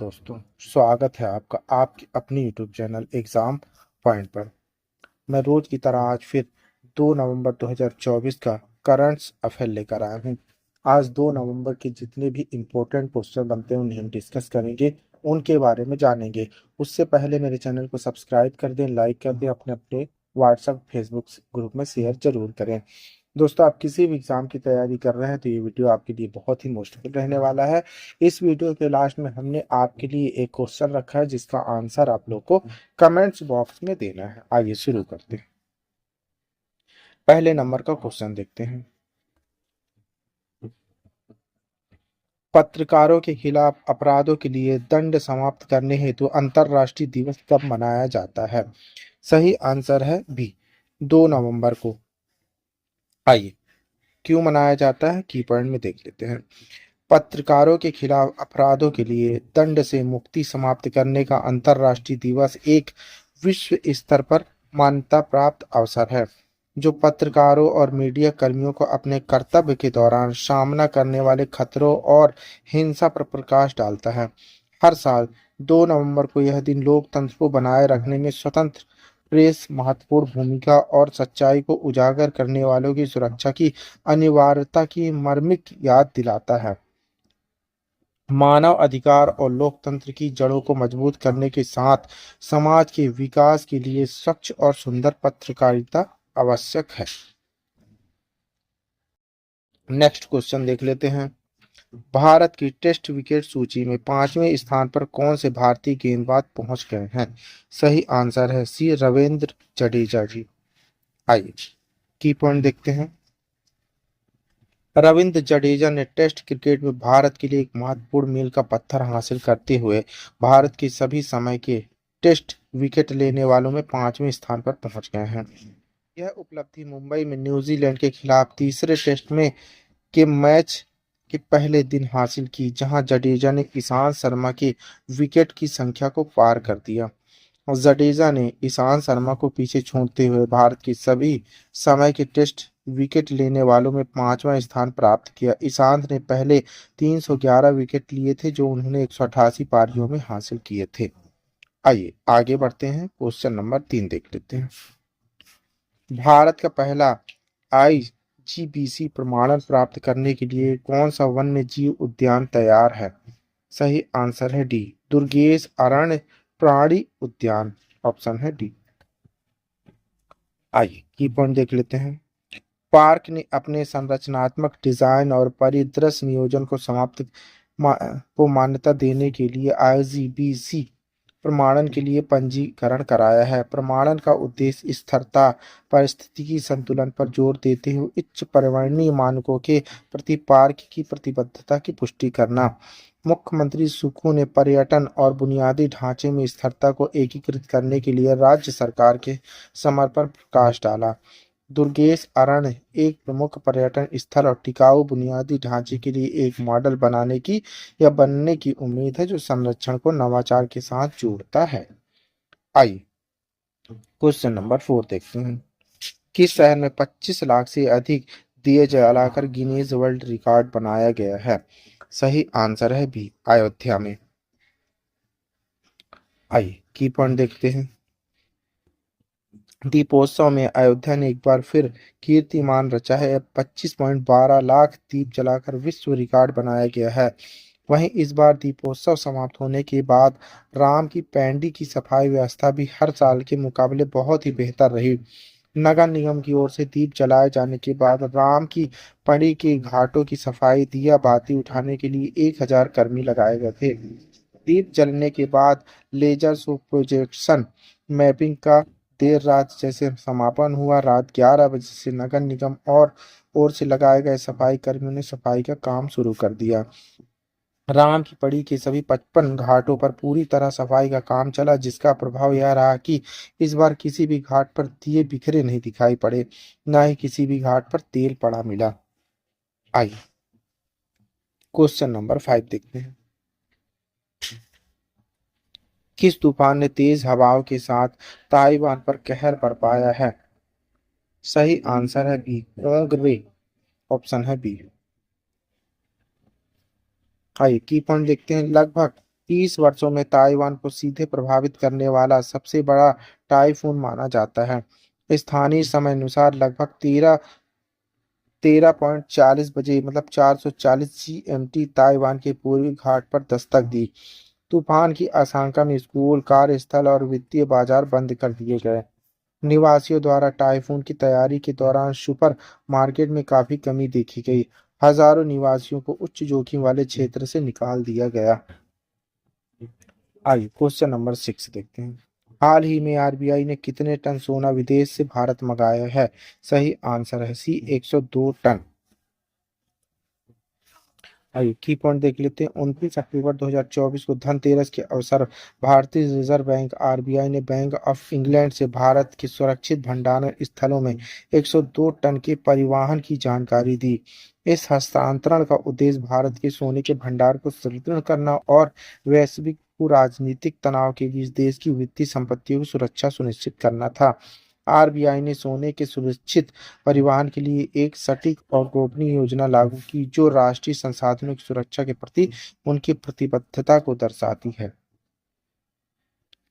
दोस्तों, स्वागत है आपका आपकी अपनी यूट्यूब चैनल एग्जाम पॉइंट पर। मैं रोज की तरह आज फिर 2 नवंबर 2024 का करंट्स अफेयर लेकर आया हूँ। आज 2 नवंबर के जितने भी इम्पोर्टेंट क्वेश्चन बनते हैं उन्हें हम डिस्कस करेंगे, उनके बारे में जानेंगे। उससे पहले मेरे चैनल को सब्सक्राइब कर दें, लाइक कर दें, अपने अपने व्हाट्सएप फेसबुक ग्रुप में शेयर जरूर करें। दोस्तों, आप किसी भी एग्जाम की तैयारी कर रहे हैं तो ये वीडियो आपके लिए बहुत ही मुश्किल रहने वाला है। इस वीडियो के लास्ट में हमने आपके लिए एक क्वेश्चन रखा है जिसका आंसर आप लोग को कमेंट्स बॉक्स में देना है। आइए शुरू करते हैं। पहले नंबर का क्वेश्चन देखते हैं। पत्रकारों के खिलाफ अपराधों के लिए दंड समाप्त करने हेतु अंतर्राष्ट्रीय दिवस कब मनाया जाता है? सही आंसर है बी, 2 नवंबर को। आइए, क्यों मनाया जाता है की पॉइंट में देख लेते हैं। पत्रकारों के खिलाफ अपराधों के लिए दंड से मुक्ति समाप्त करने का अंतर्राष्ट्रीय दिवस एक विश्व स्तर पर मान्यता प्राप्त अवसर है जो पत्रकारों और मीडिया कर्मियों को अपने कर्तव्य के दौरान सामना करने वाले खतरों और हिंसा पर प्रकाश डालता है। हर साल 2 नवंबर को यह दिन लोकतंत्र को बनाए रखने में स्वतंत्र प्रेस, महत्वपूर्ण भूमिका और सच्चाई को उजागर करने वालों की सुरक्षा की अनिवार्यता की मर्मिक याद दिलाता है। मानव अधिकार और लोकतंत्र की जड़ों को मजबूत करने के साथ समाज के विकास के लिए स्वच्छ और सुंदर पत्रकारिता आवश्यक है। नेक्स्ट क्वेश्चन देख लेते हैं। भारत की टेस्ट विकेट सूची में 5वें स्थान पर कौन से भारतीय गेंदबाज पहुंच गए हैं? सही आंसर है सी, रविंद्र जडेजा जी। आइए, की पॉइंट देखते हैं। रविंद्र जडेजा ने टेस्ट क्रिकेट में भारत के लिए एक महत्वपूर्ण मील का पत्थर हासिल करते हुए भारत के सभी समय के टेस्ट विकेट लेने वालों में 5वें स्थान पर पहुंच गए हैं। यह उपलब्धि मुंबई में न्यूजीलैंड के खिलाफ तीसरे टेस्ट में के मैच के पहले दिन हासिल की, जहां जडेजा ने ईशांत शर्मा की विकेट की संख्या को पार कर दिया। और जडेजा ने ईशांत शर्मा को पीछे छोड़ते हुए भारत के सभी समय के टेस्ट विकेट लेने वालों में 5वां स्थान प्राप्त किया। ईशांत ने पहले 311 विकेट लिए थे जो उन्होंने 188 पारियों में हासिल किए थे। आइए आगे बढ़ते हैं, क्वेश्चन नंबर 3 देख लेते हैं। भारत का पहला आईजीबीसी प्रमाणन प्राप्त करने के लिए कौन सा वन्य जीव उद्यान तैयार है? सही आंसर है डी, दुर्गेश अरण्य प्राणी उद्यान। ऑप्शन है डी। आइए की पॉइंट देख लेते हैं। पार्क ने अपने संरचनात्मक डिजाइन और परिदृश्य नियोजन को मान्यता देने के लिए आईजीबीसी प्रमाणन के लिए पंजीकरण कराया है। प्रमाणन का उद्देश्य स्थिरता, पारिस्थितिकी संतुलन पर जोर देते हुए उच्च पर्यावरणीय मानकों के प्रति पार्क की प्रतिबद्धता की पुष्टि करना। मुख्यमंत्री सुक्खू ने पर्यटन और बुनियादी ढांचे में स्थिरता को एकीकृत करने के लिए राज्य सरकार के समर्पण पर प्रकाश डाला। दुर्गेश अरण्य एक प्रमुख पर्यटन स्थल और टिकाऊ बुनियादी ढांचे के लिए एक मॉडल बनाने की या बनने की उम्मीद है जो संरक्षण को नवाचार के साथ जोड़ता है। आइए क्वेश्चन नंबर 4 देखते हैं। किस शहर में 25 लाख से अधिक दिए जलाकर गिनीज वर्ल्ड रिकॉर्ड बनाया गया है? सही आंसर है बी, अयोध्या में। आइए की पॉइंट देखते हैं। दीपोत्सव में अयोध्या ने एक बार फिर कीर्तिमान रचा है। 25.12 लाख दीप जलाकर विश्व रिकॉर्ड बनाया गया है। वहीं इस बार दीपोत्सव समाप्त होने के बाद राम की पैंडी की सफाई व्यवस्था भी हर साल के मुकाबले बहुत ही बेहतर रही। नगर निगम की ओर से दीप जलाए जाने के बाद राम की पड़ी के घाटों की सफाई, दिया बाती उठाने के लिए 1000 कर्मी लगाए गए थे। दीप जलने के बाद लेजर शो प्रोजेक्शन मैपिंग का देर रात जैसे समापन हुआ। रात 11 बजे से नगर निगम और ओर से लगाए गए सफाई कर्मियों ने सफाई का काम शुरू कर दिया। राम की पड़ी के सभी 55 घाटों पर पूरी तरह सफाई का काम चला, जिसका प्रभाव यह रहा कि इस बार किसी भी घाट पर दिए बिखरे नहीं दिखाई पड़े, न ही किसी भी घाट पर तेल पड़ा मिला। आइए क्वेश्चन नंबर 5 देखते हैं। किस तूफान ने तेज हवाओं के साथ ताइवान पर कहर बरपाया है? सही आंसर है बी, ओंगवे। ऑप्शन है बी। आइए की पॉइंट देखते हैं। लगभग 30 वर्षों में ताइवान को सीधे प्रभावित करने वाला सबसे बड़ा टाइफून माना जाता है। स्थानीय समय अनुसार लगभग 13:40 बजे मतलब 440 GMT ताइवान के पूर्वी घाट पर दस्तक दी। तूफान की आशंका में स्कूल, कार्यस्थल और वित्तीय बाजार बंद कर दिए गए। निवासियों द्वारा टाइफून की तैयारी के दौरान सुपर मार्केट में काफी कमी देखी गई। हजारों निवासियों को उच्च जोखिम वाले क्षेत्र से निकाल दिया गया। आइए क्वेश्चन नंबर 6 देखते हैं। हाल ही में आरबीआई ने कितने टन सोना विदेश से भारत मंगाया है? सही आंसर है सी 102 टन। आइए की पॉइंट देख लेते हैं। 29 अक्टूबर 2024 को धनतेरस के अवसर भारतीय रिजर्व बैंक आरबीआई ने बैंक ऑफ इंग्लैंड से भारत के सुरक्षित भंडारण स्थलों में 102 टन के परिवहन की जानकारी दी। इस हस्तांतरण का उद्देश्य भारत के सोने के भंडार को सुदृढ़ करना और वैश्विक राजनीतिक तनाव के बीच देश की वित्तीय संपत्तियों की सुरक्षा सुनिश्चित करना था। आरबीआई ने सोने के सुरक्षित परिवहन के लिए एक सटीक और गोपनीय योजना लागू की जो राष्ट्रीय संसाधनों की सुरक्षा के प्रति उनकी प्रतिबद्धता को दर्शाती है।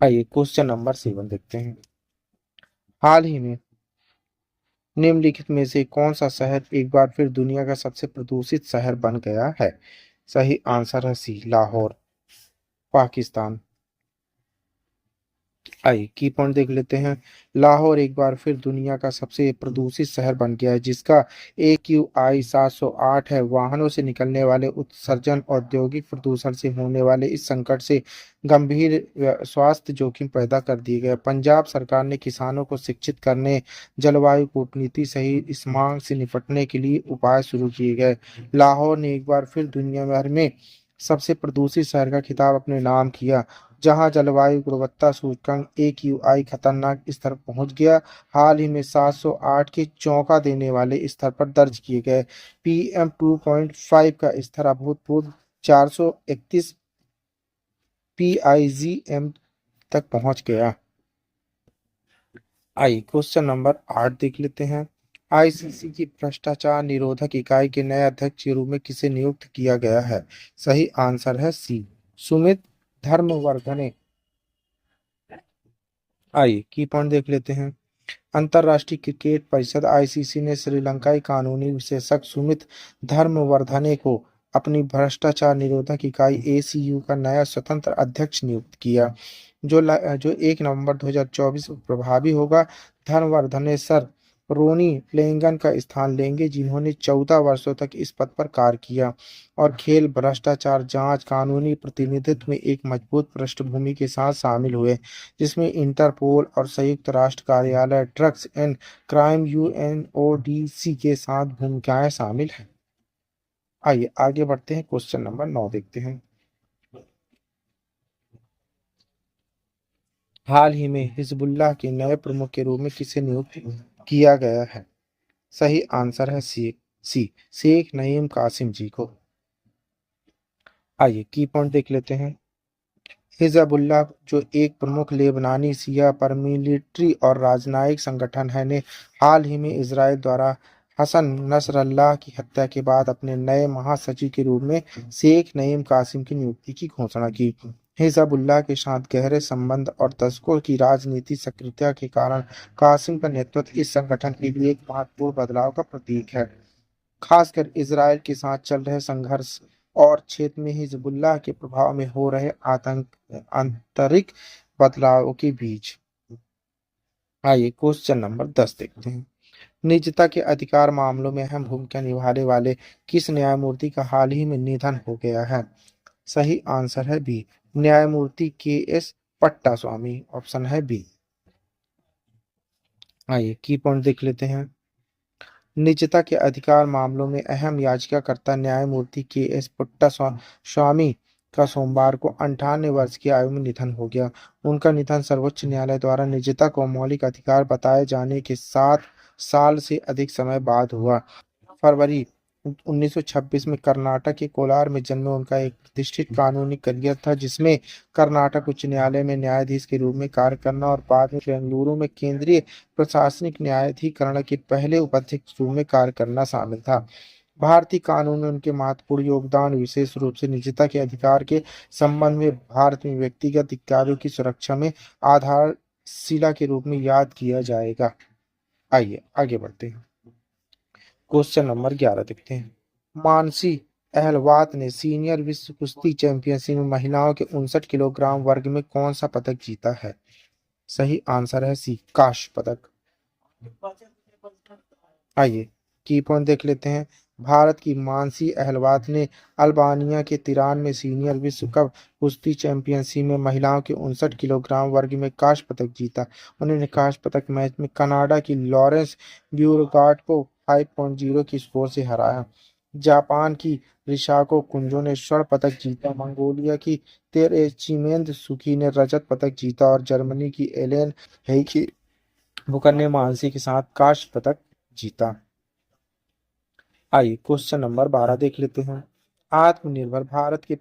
आइए क्वेश्चन नंबर 7 देखते हैं। हाल ही में निम्नलिखित में से कौन सा शहर एक बार फिर दुनिया का सबसे प्रदूषित शहर बन गया है? सही आंसर है सी लाहौर, पाकिस्तान। आइए की पॉइंट देख लेते हैं। लाहौर एक बार फिर दुनिया का सबसे प्रदूषित शहर बन गया है जिसका AQI 708 है। वाहनों से निकलने वाले उत्सर्जन, औद्योगिक प्रदूषण से होने वाले इस संकट से गंभीर स्वास्थ्य जोखिम पैदा कर दिए गए। पंजाब सरकार ने किसानों को शिक्षित करने, जलवायु कूटनीति सहित इस मांग से निपटने के लिए उपाय शुरू किए गए। लाहौर ने एक बार फिर दुनिया भर में सबसे प्रदूषित शहर का खिताब अपने नाम किया, जहां जलवायु गुणवत्ता सूचकांक AQI खतरनाक स्तर पहुंच गया। हाल ही में 708 के चौंका देने वाले स्तर पर दर्ज किए गए। PM2.5 का स्तर अभूतपूर्व 431 PIGM तक पहुंच गया। आइए क्वेश्चन नंबर 8 देख लेते हैं। आईसीसी की भ्रष्टाचार निरोधक इकाई के नए अध्यक्ष के रूप में किसे नियुक्त किया गया है? सही आंसर है सी सुमित धर्मवर्धने। आइए की पॉइंट देख लेते हैं। अंतर्राष्ट्रीय क्रिकेट परिषद आईसीसी ने श्रीलंकाई कानूनी विशेषज्ञ सुमित धर्मवर्धने को अपनी भ्रष्टाचार निरोधक इकाई एसीयू का नया स्वतंत्र अध्यक्ष नियुक्त किया, जो 1 नवंबर 2024 को प्रभावी होगा। धर्मवर्धने सर रोनी प्लेंगन का स्थान लेंगे, जिन्होंने 14 वर्षों तक इस पद पर कार्य किया और खेल भ्रष्टाचार जांच कानूनी प्रतिनिधित्व में एक मजबूत पृष्ठभूमि के साथ शामिल हुए, जिसमें इंटरपोल और संयुक्त राष्ट्र कार्यालय ड्रग्स एंड क्राइम UNODC के साथ भूमिकाएं शामिल हैं। आइए आगे बढ़ते हैं। क्वेश्चन नंबर 9 देखते हैं। हाल ही में हिजबुल्लाह के नए प्रमुख के रूप में किसे नियुक्त किया गया है? सही आंसर है सी शेख नईम कासिम जी को। आइए की पॉइंट देख लेते हैं। हिजबुल्लाह जो एक प्रमुख लेबनानी शिया पैरामिलिट्री और राजनयिक संगठन है ने हाल ही में इजराइल द्वारा हसन नसरल्लाह की हत्या के बाद अपने नए महासचिव के रूप में शेख नईम कासिम की नियुक्ति की घोषणा की। हिजबुल्लाह के साथ गहरे संबंध और दशकों की राजनीतिक सक्रियता के कारण कासिम का नेतृत्व इस संगठन के लिए एक महत्वपूर्ण बदलाव का प्रतीक है, खासकर इजराइल के साथ चल रहे संघर्ष और क्षेत्र में हिजबुल्लाह के प्रभाव में हो रहे आंतरिक बदलावों के बीच। आइए क्वेश्चन नंबर 10 देखते हैं। निजता के अधिकार मामलों में अहम भूमिका निभाने वाले किस न्यायमूर्ति का हाल ही में निधन हो गया है? सही आंसर है बी न्यायमूर्ति KS पट्टास्वामी, ऑप्शन है बी। आइए की पॉइंट देख लेते हैं। निजता के अधिकार मामलों में अहम याचिकाकर्ता न्यायमूर्ति KS पुट्टास्वामी का सोमवार को 98 वर्ष की आयु में निधन हो गया। उनका निधन सर्वोच्च न्यायालय द्वारा निजता को मौलिक अधिकार बताए जाने के 7 साल से अधिक समय बाद हुआ। फरवरी 1926 में कर्नाटक के कोलार में जन्मे उनका एक प्रतिष्ठित कानूनी करियर था, जिसमें कर्नाटक उच्च न्यायालय में न्यायाधीश के रूप में कार्य करना और बाद में बेंगलुरु में केंद्रीय प्रशासनिक न्यायाधिकरण के पहले उपाध्यक्ष के रूप में कार्य करना शामिल था। भारतीय कानून में उनके महत्वपूर्ण योगदान, विशेष रूप से निजता के अधिकार के संबंध में भारत में व्यक्तिगत अधिकारों की सुरक्षा में आधारशिला के रूप में याद किया जाएगा। आइए आगे बढ़ते हैं। क्वेश्चन नंबर 11 देखते हैं। मानसी अहलवात ने सीनियर विश्व कुश्ती चैंपियनशिप में महिलाओं के 59 किलोग्राम वर्ग में कौन सा पदक जीता है? सही आंसर है सी, कांस्य पदक। आइए की पॉइंट देख लेते हैं। भारत की मानसी अहलवात ने अल्बानिया के तिरान में सीनियर विश्व कप कुश्ती चैंपियनशिप में महिलाओं के 59 किलोग्राम वर्ग में कांस्य पदक जीता। उन्होंने कांस्य पदक मैच में कनाडा की लॉरेंस ब्यूरगार्ड को 5.0 की स्कोर से हराया। जापान की रिसाको कुंजो ने स्वर्ण पदक जीता। मंगोलिया की तेरेचिमेंद सुकी ने रजत पदक जीता और जर्मनी की एलेन हेइकी बुकर ने मानसी के साथ कांस्य पदक जीता। आइए क्वेश्चन नंबर 12 देख लेते हैं। आत्मनिर्भर भारत के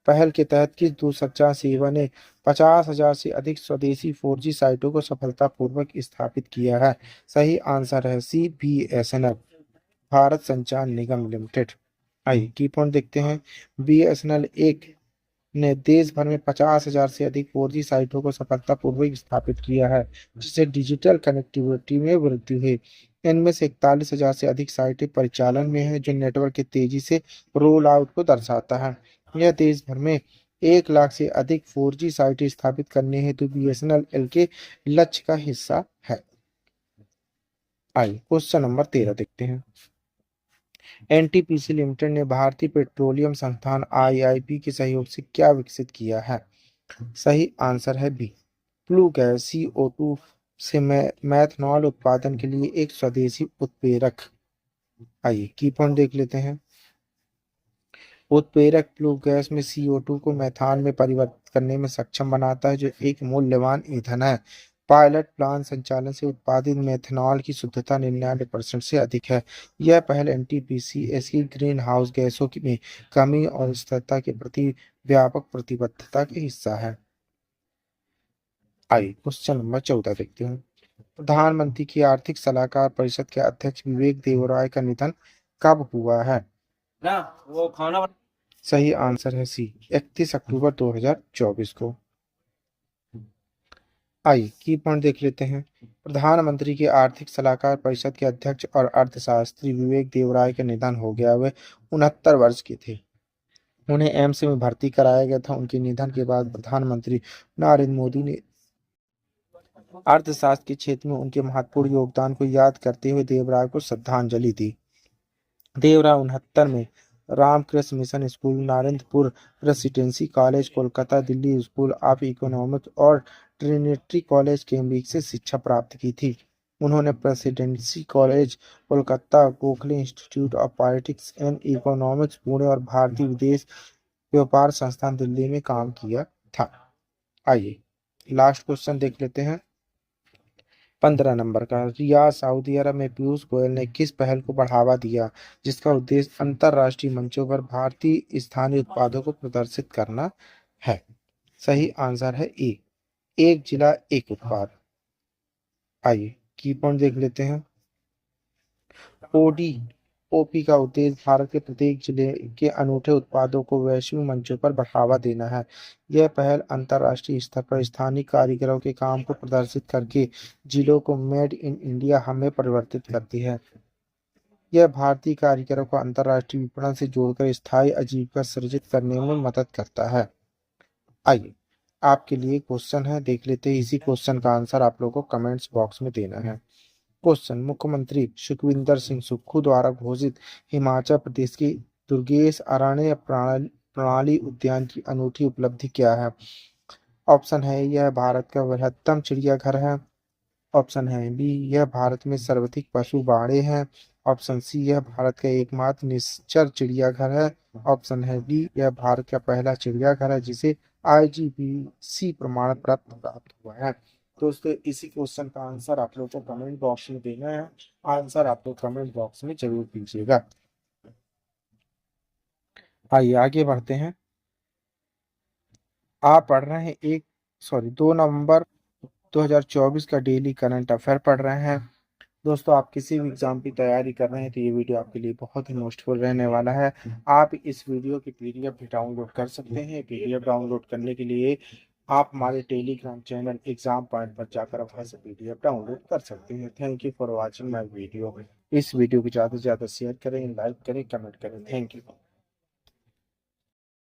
पहल के तहत किस दूरसंचार सेवा ने 50,000 से अधिक स्वदेशी 4G साइटों को सफलतापूर्वक स्थापित किया है? सही आंसर है सी, BSNL, भारत संचार निगम लिमिटेड। आइए की पॉइंट देखते हैं। BSNL एक ने देश भर में 50,000 से अधिक 4G साइटों को सफलतापूर्वक स्थापित किया है, जिससे डिजिटल कनेक्टिविटी में वृद्धि हुई। इनमें से 41,000 से अधिक साइटें परिचालन में हैं, जो नेटवर्क के तेजी से रोल आउट को दर्शाता है। यह देश भर में 1 लाख से अधिक 4G साइटें स्थापित करने हेतु BSNL के लक्ष्य का हिस्सा है। आइए क्वेश्चन नंबर 13 देखते हैं। NTPC लिमिटेड ने भारतीय पेट्रोलियम संस्थान IIP के सहयोग से क्या विकसित किया है? सही आंसर है बी, फ्लू गैस CO2 से मैथनॉल उत्पादन के लिए एक स्वदेशी उत्प्रेरक। आइए की पॉइंट देख लेते हैं। उत्प्रेरक फ्लू गैस में CO2 को मेथान में परिवर्तित करने में सक्षम बनाता है, जो एक मूल्यवान ईंधन है। पायलट प्लांट संचालन से उत्पादित मेथनॉल की शुद्धता 99% से अधिक है। यह पहल NTPC की ग्रीन हाउस गैसों में कमी और स्थिरता के प्रति व्यापक प्रतिबद्धता का हिस्सा है। आइए क्वेश्चन नंबर 14 देखते हैं। प्रधानमंत्री की आर्थिक सलाहकार परिषद के अध्यक्ष विवेक देवराय का निधन कब हुआ है? ना वो खाना। सही आंसर है सी, 31 अक्टूबर 2024 को। आइए की पॉइंट देख लेते हैं। प्रधानमंत्री की आर्थिक सलाहकार परिषद के अध्यक्ष और अर्थशास्त्री विवेक देवराय का निधन हो गया। वे 69 वर्ष के थे। उन्हें एम्स में भर्ती कराया गया था। उनके निधन के बाद प्रधानमंत्री नरेंद्र मोदी ने अर्थशास्त्र के क्षेत्र में उनके महत्वपूर्ण योगदान को याद करते हुए देवराय को श्रद्धांजलि दी। देवराय 69 में Ramakrishna Mission school, Narendrapur Presidency College Kolkata, Delhi School of Economics और ट्रिनिटी कॉलेज कैम्ब्रिज से शिक्षा प्राप्त की थी। उन्होंने Presidency College Kolkata, Gokhale Institute of Politics and Economics Pune और भारतीय विदेश व्यापार संस्थान दिल्ली में काम किया था। आइए लास्ट क्वेश्चन देख लेते हैं। 15 नंबर का। रियाद सऊदी अरब में पीयूष गोयल ने किस पहल को बढ़ावा दिया, जिसका उद्देश्य अंतर्राष्ट्रीय मंचों पर भारतीय स्थानीय उत्पादों को प्रदर्शित करना है? सही आंसर है ए, एक जिला एक उत्पाद। आइए की पॉइंट देख लेते हैं। ODOP का उद्देश्य भारत के प्रत्येक जिले के अनूठे उत्पादों को वैश्विक मंचों पर बढ़ावा देना है। यह पहल अंतर्राष्ट्रीय स्तर पर स्थानीय कारीगरों के काम को प्रदर्शित करके जिलों को मेड इन इंडिया हब में परिवर्तित करती है। यह भारतीय कारीगरों को अंतर्राष्ट्रीय विपणन से जोड़कर स्थायी आजीविका सृजित करने में मदद करता है। आइए आपके लिए क्वेश्चन है, देख लेते हैं। इसी क्वेश्चन का आंसर आप लोगों को कमेंट्स बॉक्स में देना है। क्वेश्चन, मुख्यमंत्री सुखविंदर सिंह सुक्खू द्वारा घोषित हिमाचल प्रदेश की दुर्गेश अरण्य प्रणाली उद्यान की अनूठी उपलब्धि क्या है? ऑप्शन है यह भारत का बृहत्तम चिड़ियाघर है। ऑप्शन है बी, यह भारत में सर्वाधिक पशु बाड़े हैं। ऑप्शन सी, यह भारत का एकमात्र निश्चर चिड़ियाघर है। ऑप्शन है डी, यह भारत का पहला चिड़ियाघर है जिसे IGBC प्रमाण प्राप्त हुआ है। दोस्तों इसी क्वेश्चन का आंसर आप लोगों को कमेंट बॉक्स में देना है। आंसर आप लोग कमेंट बॉक्स में जरूर दीजिएगा। आइए आगे बढ़ते हैं। आप पढ़ रहे हैं 2 नवंबर 2024 का डेली करंट अफेयर पढ़ रहे हैं। दोस्तों आप किसी भी एग्जाम की तैयारी कर रहे हैं तो ये वीडियो आपके लिए बहुत ही यूजफुल रहने वाला है। आप इस वीडियो की पीडीएफ भी डाउनलोड कर सकते हैं। पीडीएफ डाउनलोड करने के लिए आप हमारे टेलीग्राम चैनल एग्जाम पॉइंट पर जाकर वहां से पीडीएफ डाउनलोड कर सकते हैं। Thank you for watching my video. इस वीडियो को ज़्यादा से ज़्यादा शेयर करें, लाइक करें, कमेंट करें। Thank you.